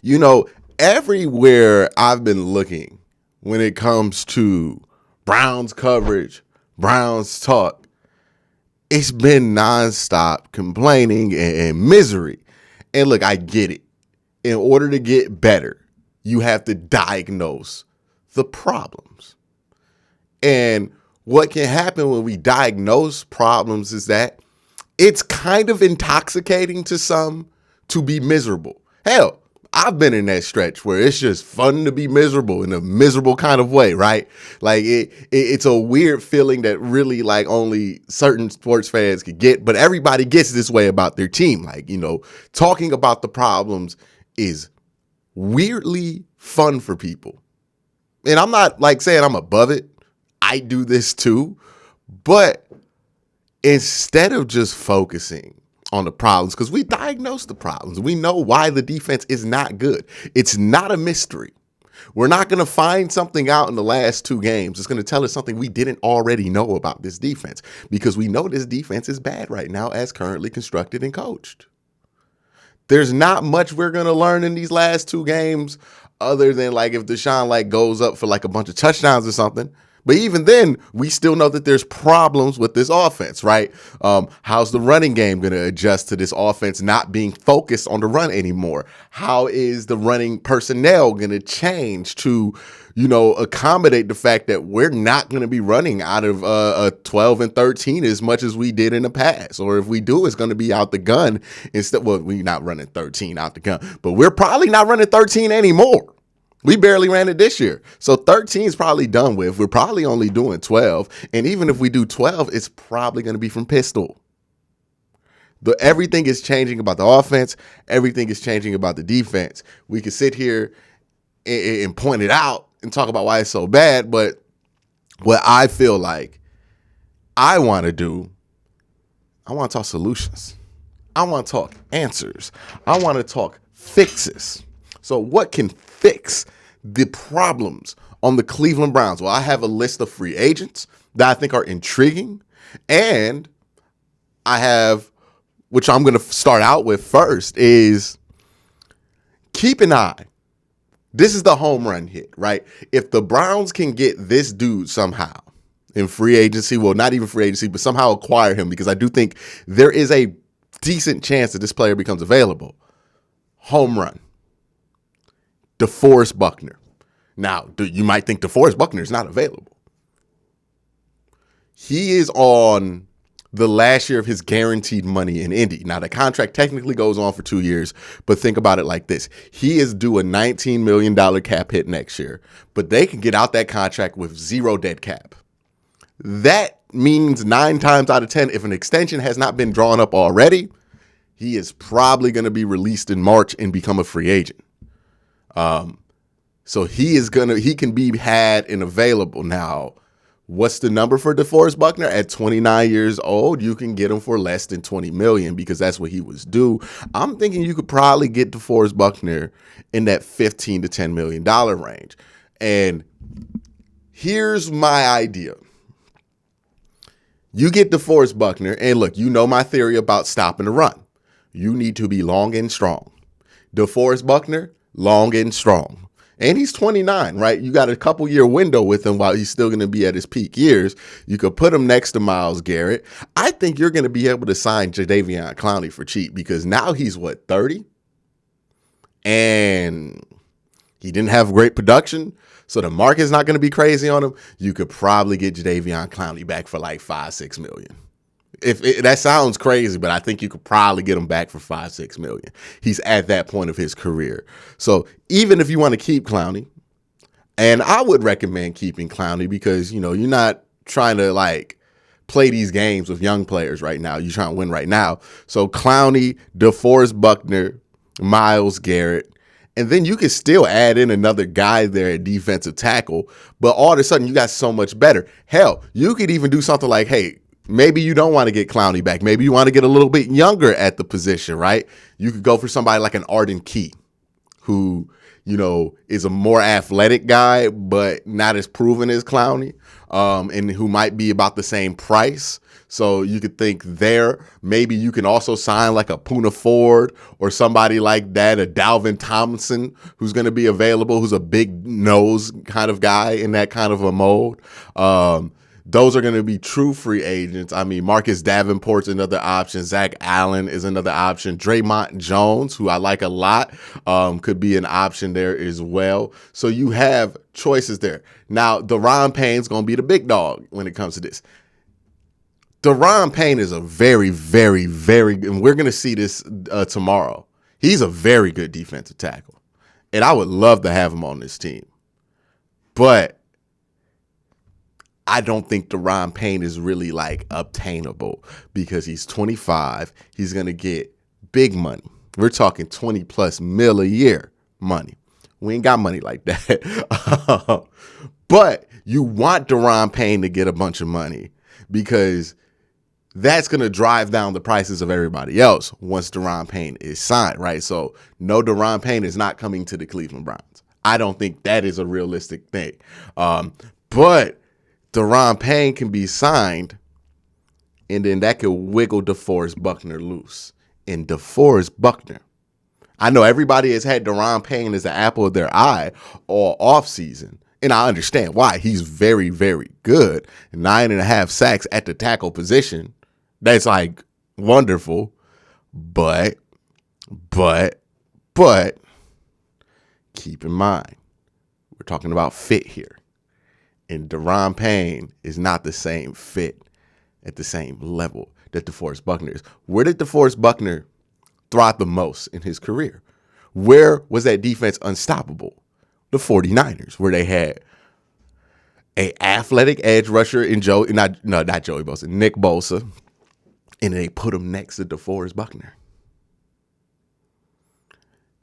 You know, everywhere I've been looking when it comes to Browns coverage, Browns talk, it's been nonstop complaining and misery. And look, I get it. In order to get better, you have to diagnose the problems. And what can happen when we diagnose problems is that it's kind of intoxicating to some to be miserable. Hell, I've been in that stretch where it's just fun to be miserable in a miserable kind of way, right? Like it's a weird feeling that really like only certain sports fans could get, but everybody gets this way about their team. Like, talking about the problems is weirdly fun for people. And I'm not like saying I'm above it. I do this too. But instead of just focusing on the problems, because we diagnose the problems, we know why the defense is not good. It's not a mystery. We're not going to find something out in the last two games. It's going to tell us something we didn't already know about this defense, because we know this defense is bad right now as currently constructed and coached. There's not much we're going to learn in these last two games other than like if Deshaun like goes up for like a bunch of touchdowns or something. But even then, we still know that there's problems with this offense, right? How's the running game going to adjust to this offense not being focused on the run anymore? How is the running personnel going to change to, accommodate the fact that we're not going to be running out of a 12 and 13 as much as we did in the past? Or if we do, it's going to be out the gun instead. Well, we're not running 13 out the gun, but we're probably not running 13 anymore. We barely ran it this year. So 13 is probably done with. We're probably only doing 12. And even if we do 12, it's probably going to be from pistol. Everything is changing about the offense. Everything is changing about the defense. We can sit here and point it out and talk about why it's so bad. But what I feel like I want to do, I want to talk solutions. I want to talk answers. I want to talk fixes. So what can fix the problems on the Cleveland Browns? Well, I have a list of free agents that I think are intriguing. And I have, which I'm going to start out with first, is keep an eye. This is the home run hit, right? If the Browns can get this dude somehow in free agency, well, not even free agency, but somehow acquire him, because I do think there is a decent chance that this player becomes available. Home run. DeForest Buckner. Now, you might think DeForest Buckner is not available. He is on the last year of his guaranteed money in Indy. Now, the contract technically goes on for 2 years, but think about it like this. He is due a $19 million cap hit next year, but they can get out that contract with zero dead cap. That means 9 times out of 10, if an extension has not been drawn up already, he is probably going to be released in March and become a free agent. So he can be had and available. Now, what's the number for DeForest Buckner? At 29 years old, you can get him for less than $20 million, because that's what he was due. I'm thinking you could probably get DeForest Buckner in that $15 to $10 million range. And here's my idea. You get DeForest Buckner, and look, you know my theory about stopping the run. You need to be long and strong. DeForest Buckner, long and strong. And he's 29, right? You got a couple year window with him while he's still going to be at his peak years. You could put him next to Myles Garrett. I think you're going to be able to sign Jadeveon Clowney for cheap, because now he's 30? And he didn't have great production, so the market's not going to be crazy on him. You could probably get Jadeveon Clowney back for like $5-6 million. That sounds crazy, but I think you could probably get him back for $5-6 million. He's at that point of his career. So even if you want to keep Clowney, and I would recommend keeping Clowney, because, you're not trying to like play these games with young players right now. You're trying to win right now. So Clowney, DeForest Buckner, Myles Garrett, and then you can still add in another guy there at defensive tackle, but all of a sudden you got so much better. Hell, you could even do something like, hey, maybe you don't want to get Clowney back. Maybe you want to get a little bit younger at the position, right? You could go for somebody like an Arden Key, who, is a more athletic guy, but not as proven as Clowney, and who might be about the same price. So you could think there, maybe you can also sign like a Poona Ford or somebody like that, a Dalvin Tomlinson, who's going to be available, who's a big nose kind of guy in that kind of a mold. Those are going to be true free agents. I mean, Marcus Davenport's another option. Zach Allen is another option. Draymond Jones, who I like a lot, could be an option there as well. So you have choices there. Now, Daron Payne's going to be the big dog when it comes to this. Daron Payne is a very, very, very, and we're going to see this tomorrow. He's a very good defensive tackle. And I would love to have him on this team. But I don't think Daron Payne is really like obtainable because he's 25. He's going to get big money. We're talking 20 plus mil a year money. We ain't got money like that. But you want Daron Payne to get a bunch of money because that's going to drive down the prices of everybody else once Daron Payne is signed, right? So no, Daron Payne is not coming to the Cleveland Browns. I don't think that is a realistic thing. But Daron Payne can be signed, and then that could wiggle DeForest Buckner loose. And DeForest Buckner, I know everybody has had Daron Payne as the apple of their eye all offseason, and I understand why. He's very, very good. 9.5 sacks at the tackle position. That's like wonderful. But keep in mind, we're talking about fit here. And Daron Payne is not the same fit at the same level that DeForest Buckner is. Where did DeForest Buckner thrive the most in his career? Where was that defense unstoppable? The 49ers, where they had a athletic edge rusher in Nick Bosa, and they put him next to DeForest Buckner.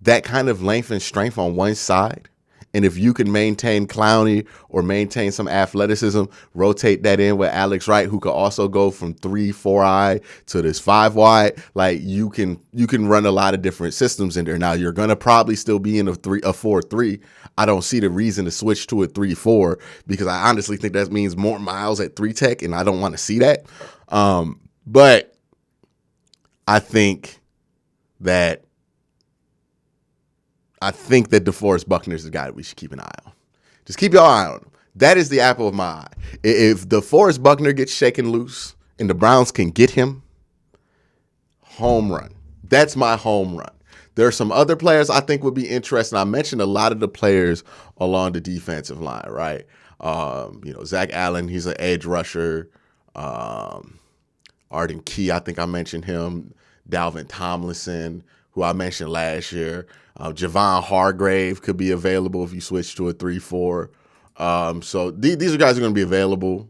That kind of length and strength on one side, and if you can maintain Clowney or maintain some athleticism, rotate that in with Alex Wright, who could also go from 3-4-eye to this 5-wide. Like you can run a lot of different systems in there. Now you're gonna probably still be in a 4-3. I don't see the reason to switch to a 3-4 because I honestly think that means more miles at 3-tech, and I don't want to see that. But I think that DeForest Buckner is the guy that we should keep an eye on. Just keep your eye on him. That is the apple of my eye. If DeForest Buckner gets shaken loose and the Browns can get him, home run. That's my home run. There are some other players I think would be interesting. I mentioned a lot of the players along the defensive line, right? Zach Allen, he's an edge rusher. Arden Key, I think I mentioned him. Dalvin Tomlinson, who I mentioned last year. Javon Hargrave could be available if you switch to a 3-4. So these are guys who are going to be available.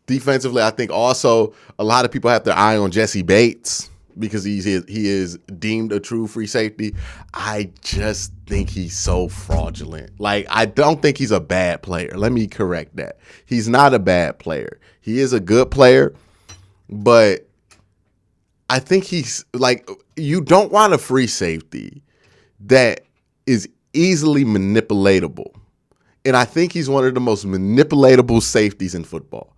Defensively, I think also a lot of people have their eye on Jesse Bates because he is deemed a true free safety. I just think he's so fraudulent. Like, I don't think he's a bad player. Let me correct that. He's not a bad player. He is a good player, but I think he's like, you don't want a free safety that is easily manipulatable. And I think he's one of the most manipulatable safeties in football.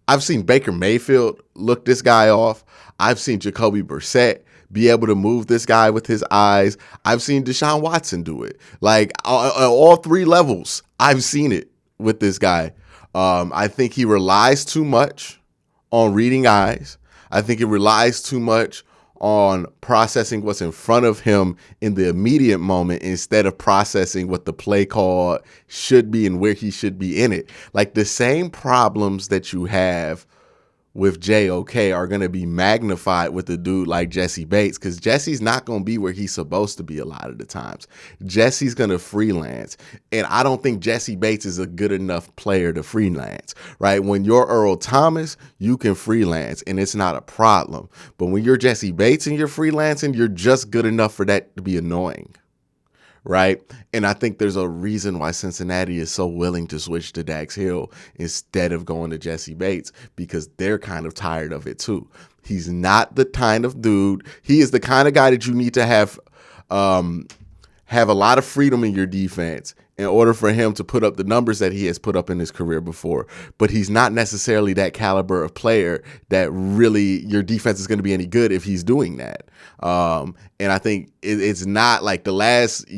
I've seen Baker Mayfield look this guy off. I've seen Jacoby Brissett be able to move this guy with his eyes. I've seen Deshaun Watson do it. Like, all three levels, I've seen it with this guy. I think he relies too much on reading eyes. I think he relies too much on processing what's in front of him in the immediate moment instead of processing what the play call should be and where he should be in it. Like, the same problems that you have with JOK are going to be magnified with a dude like Jesse Bates, because Jesse's not going to be where he's supposed to be a lot of the times. Jesse's going to freelance, and I don't think Jesse Bates is a good enough player to freelance, right? When you're Earl Thomas, you can freelance, and it's not a problem. But when you're Jesse Bates and you're freelancing, you're just good enough for that to be annoying, right? And I think there's a reason why Cincinnati is so willing to switch to Dax Hill instead of going to Jesse Bates, because they're kind of tired of it too. He's not the kind of dude. He is the kind of guy that you need to have a lot of freedom in your defense in order for him to put up the numbers that he has put up in his career before. But he's not necessarily that caliber of player that really your defense is going to be any good if he's doing that. And I think it's not like the last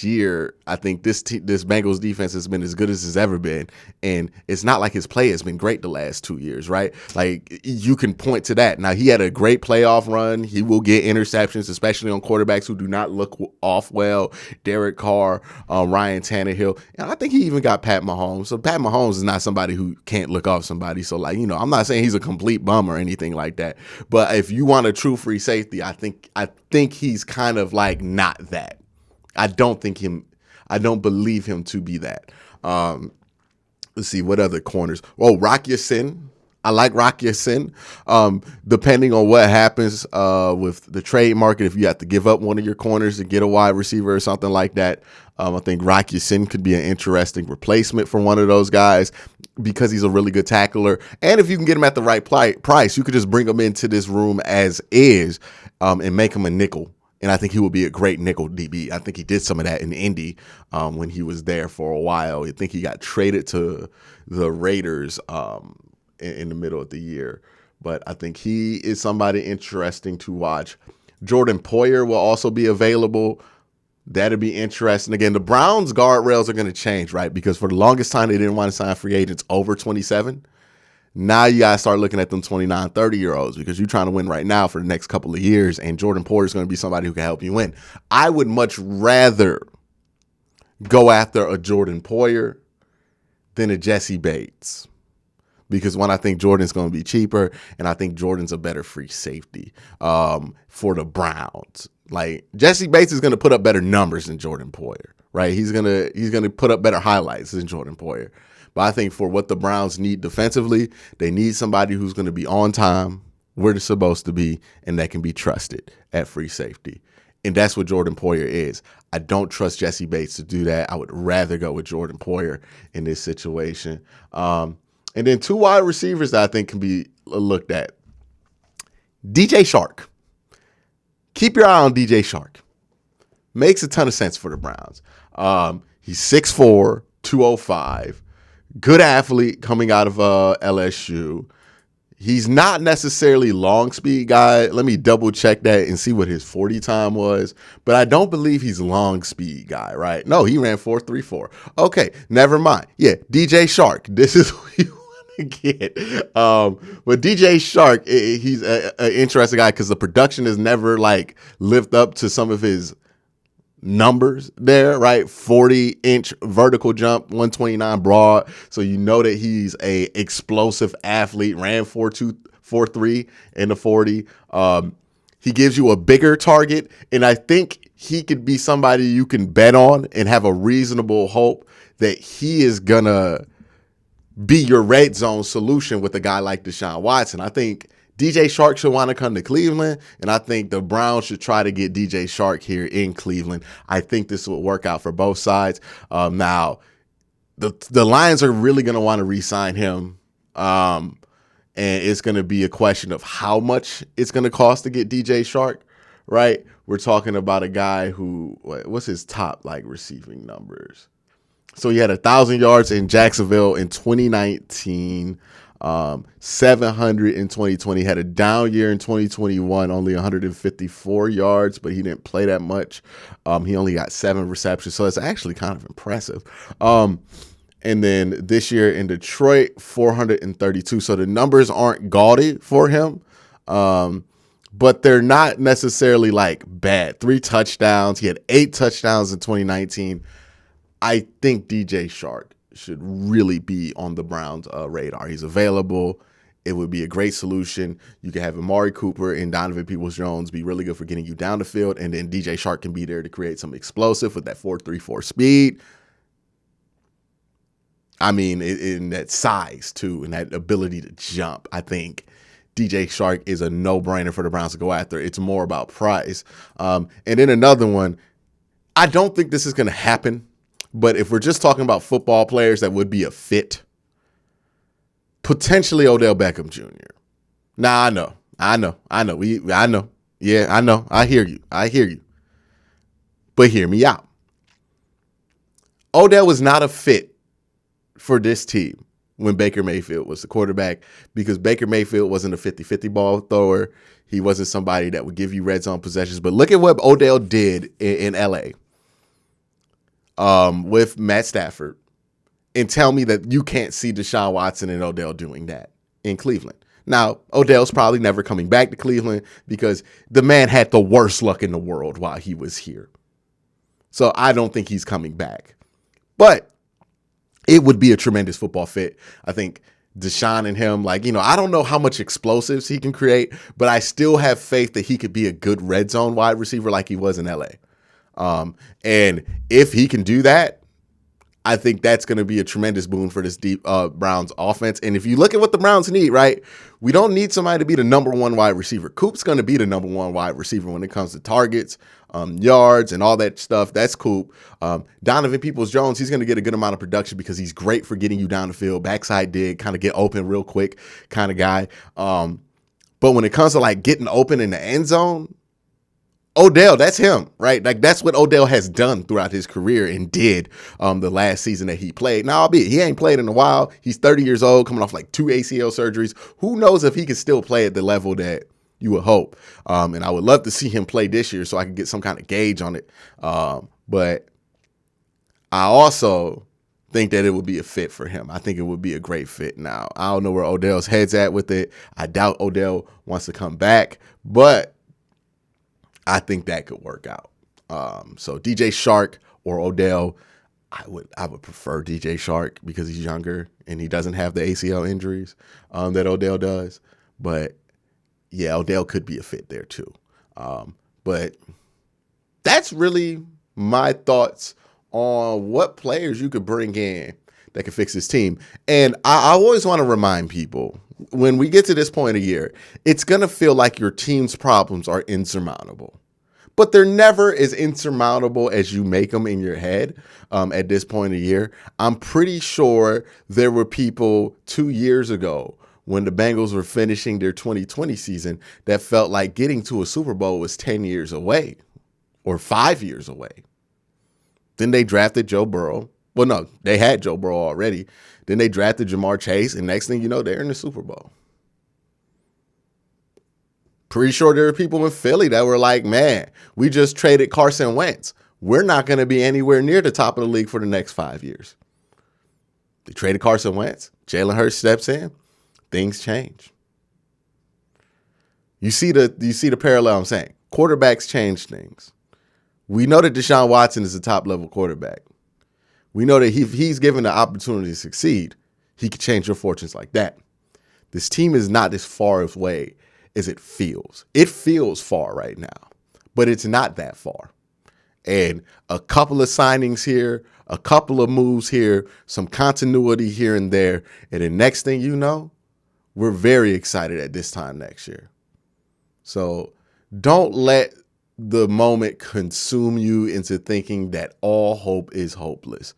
year. I think this Bengals defense has been as good as it's ever been, and it's not like his play has been great the last 2 years, right? Like you can point to that. Now he had a great playoff run. He will get interceptions, especially on quarterbacks who do not look off well. Derek Carr, Ryan Tannehill, and I think he even got Pat Mahomes. So Pat Mahomes is not somebody who can't look off somebody. So like I'm not saying he's a complete bum or anything like that. But if you want a true free safety, I think he's kind of like not that. I don't believe him to be that. Let's see what other corners. Oh, Rock Ya-Sin. I like Rock Ya-Sin. Depending on what happens with the trade market, if you have to give up one of your corners to get a wide receiver or something like that, I think Rock Ya-Sin could be an interesting replacement for one of those guys because he's a really good tackler. And if you can get him at the right price, you could just bring him into this room as is and make him a nickel. And I think he would be a great nickel DB. I think he did some of that in Indy when he was there for a while. I think he got traded to the Raiders in the middle of the year. But I think he is somebody interesting to watch. Jordan Poyer will also be available. That'd be interesting. Again, the Browns guardrails are going to change, right? Because for the longest time, they didn't want to sign free agents over 27. Now you got to start looking at them 29, 30-year-olds because you're trying to win right now for the next couple of years, and Jordan Poyer is going to be somebody who can help you win. I would much rather go after a Jordan Poyer than a Jesse Bates because I think Jordan's going to be cheaper, and I think Jordan's a better free safety for the Browns. Like Jesse Bates is going to put up better numbers than Jordan Poyer, right? He's gonna put up better highlights than Jordan Poyer. But I think for what the Browns need defensively, they need somebody who's going to be on time, where they're supposed to be, and that can be trusted at free safety. And that's what Jordan Poyer is. I don't trust Jesse Bates to do that. I would rather go with Jordan Poyer in this situation. And then 2 wide receivers that I think can be looked at. DJ Chark. Keep your eye on DJ Chark. Makes a ton of sense for the Browns. He's 6'4", 205. Good athlete coming out of LSU. He's not necessarily long speed guy. Let me double check that and see what his 40 time was. But I don't believe he's long speed guy, right? No, he ran 4.34. Okay, never mind. Yeah, DJ Chark. This is who you want to get. But DJ Chark, he's an interesting guy because the production has never like lived up to some of his numbers there, right? 40-inch vertical jump, 129 broad. So you know that he's a explosive athlete, ran 4.2, 4.3 in the 40. He gives you a bigger target, and I think he could be somebody you can bet on and have a reasonable hope that he is gonna be your red zone solution with a guy like Deshaun Watson. I think DJ Chark should want to come to Cleveland, and I think the Browns should try to get DJ Chark here in Cleveland. I think this will work out for both sides. Now, the Lions are really going to want to re-sign him, and it's going to be a question of how much it's going to cost to get DJ Chark, right? We're talking about a guy who, what's his top like receiving numbers? So he had 1,000 yards in Jacksonville in 2019. 700 in 2020, had a down year in 2021, only 154 yards, but he didn't play that much. He only got 7 receptions, so it's actually kind of impressive. And then this year in Detroit, 432. So the numbers aren't gaudy for him, but they're not necessarily like bad. 3 touchdowns. He had 8 touchdowns in 2019. I think DJ Chark should really be on the Browns' radar. He's available. It would be a great solution. You can have Amari Cooper and Donovan Peoples-Jones be really good for getting you down the field, and then DJ Chark can be there to create some explosive with that 4.34 speed. I mean, in that size, too, and that ability to jump. I think DJ Chark is a no-brainer for the Browns to go after. It's more about price. And then another one, I don't think this is going to happen. But if we're just talking about football players that would be a fit, potentially Odell Beckham Jr. Now, I know. Yeah, I know. I hear you. But hear me out. Odell was not a fit for this team when Baker Mayfield was the quarterback, because Baker Mayfield wasn't a 50-50 ball thrower. He wasn't somebody that would give you red zone possessions. But look at what Odell did in LA with Matt Stafford, and tell me that you can't see Deshaun Watson and Odell doing that in Cleveland. Now, Odell's probably never coming back to Cleveland because the man had the worst luck in the world while he was here. So I don't think he's coming back. But it would be a tremendous football fit. I think Deshaun and him, I don't know how much explosives he can create, but I still have faith that he could be a good red zone wide receiver like he was in LA. And if he can do that, I think that's going to be a tremendous boon for this deep Browns offense. And if you look at what the Browns need, right, we don't need somebody to be the number one wide receiver. Coop's going to be the number one wide receiver when it comes to targets, yards, and all that stuff. That's Coop. Donovan Peoples-Jones, he's going to get a good amount of production because he's great for getting you down the field, backside dig, kind of get open real quick kind of guy. But when it comes to getting open in the end zone, Odell, that's him, right? That's what Odell has done throughout his career and did the last season that he played. Now, albeit he ain't played in a while. He's 30 years old, coming off 2 ACL surgeries. Who knows if he can still play at the level that you would hope. And I would love to see him play this year so I can get some kind of gauge on it. But I also think that it would be a fit for him. I think it would be a great fit. Now, I don't know where Odell's head's at with it. I doubt Odell wants to come back, but I think that could work out. So DJ Chark or Odell, I would prefer DJ Chark because he's younger and he doesn't have the ACL injuries that Odell does. But yeah, Odell could be a fit there too. But that's really my thoughts on what players you could bring in that could fix this team. And I always want to remind people, when we get to this point of year, it's going to feel like your team's problems are insurmountable. But they're never as insurmountable as you make them in your head at this point of year. I'm pretty sure there were people 2 years ago when the Bengals were finishing their 2020 season that felt like getting to a Super Bowl was 10 years away or 5 years away. Then they drafted Joe Burrow. Well, no, they had Joe Burrow already. Then they drafted Jamar Chase, and next thing you know, they're in the Super Bowl. Pretty sure there are people in Philly that were like, man, we just traded Carson Wentz. We're not going to be anywhere near the top of the league for the next 5 years. They traded Carson Wentz. Jalen Hurts steps in. Things change. You see the parallel I'm saying. Quarterbacks change things. We know that Deshaun Watson is a top-level quarterback. We know that if he's given the opportunity to succeed, he could change your fortunes like that. This team is not as far away as it feels. It feels far right now, but it's not that far. And a couple of signings here, a couple of moves here, some continuity here and there, and the next thing you know, we're very excited at this time next year. So don't let the moment consume you into thinking that all hope is hopeless,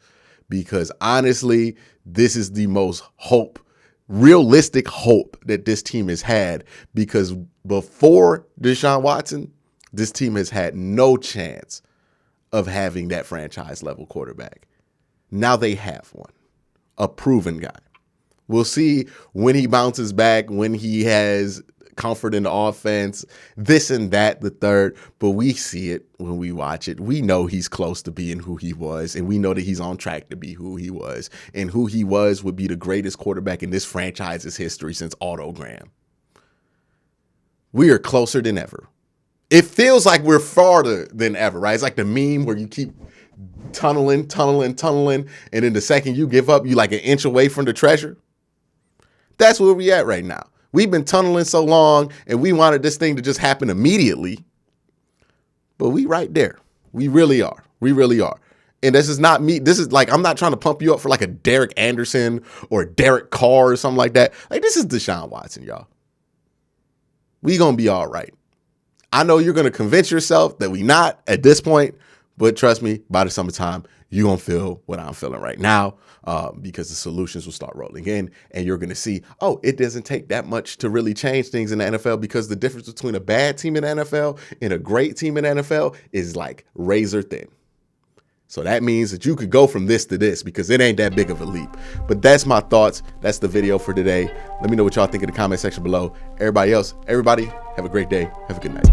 because honestly, this is the most realistic hope that this team has had, because before Deshaun Watson, this team has had no chance of having that franchise level quarterback. Now they have one, a proven guy. We'll see when he bounces back, when he has comfort in the offense, this and that, the third, but we see it when we watch it. We know he's close to being who he was, and we know that he's on track to be who he was, and who he was would be the greatest quarterback in this franchise's history since Otto Graham. We are closer than ever. It feels like we're farther than ever, right? It's like the meme where you keep tunneling, and then the second you give up, you like an inch away from the treasure. That's where we at right now. We've been tunneling so long, and we wanted this thing to just happen immediately. But we right there. We really are. We really are. And this is not me. This is I'm not trying to pump you up for like a Derek Anderson or a Derek Carr or something like that. This is Deshaun Watson, y'all. We gonna be all right. I know you're gonna convince yourself that we not at this point, but trust me, by the summertime, you're going to feel what I'm feeling right now, because the solutions will start rolling in, and you're going to see, it doesn't take that much to really change things in the NFL, because the difference between a bad team in the NFL and a great team in the NFL is like razor thin. So that means that you could go from this to this because it ain't that big of a leap. But that's my thoughts. That's the video for today. Let me know what y'all think in the comment section below. Everybody else, everybody, have a great day. Have a good night.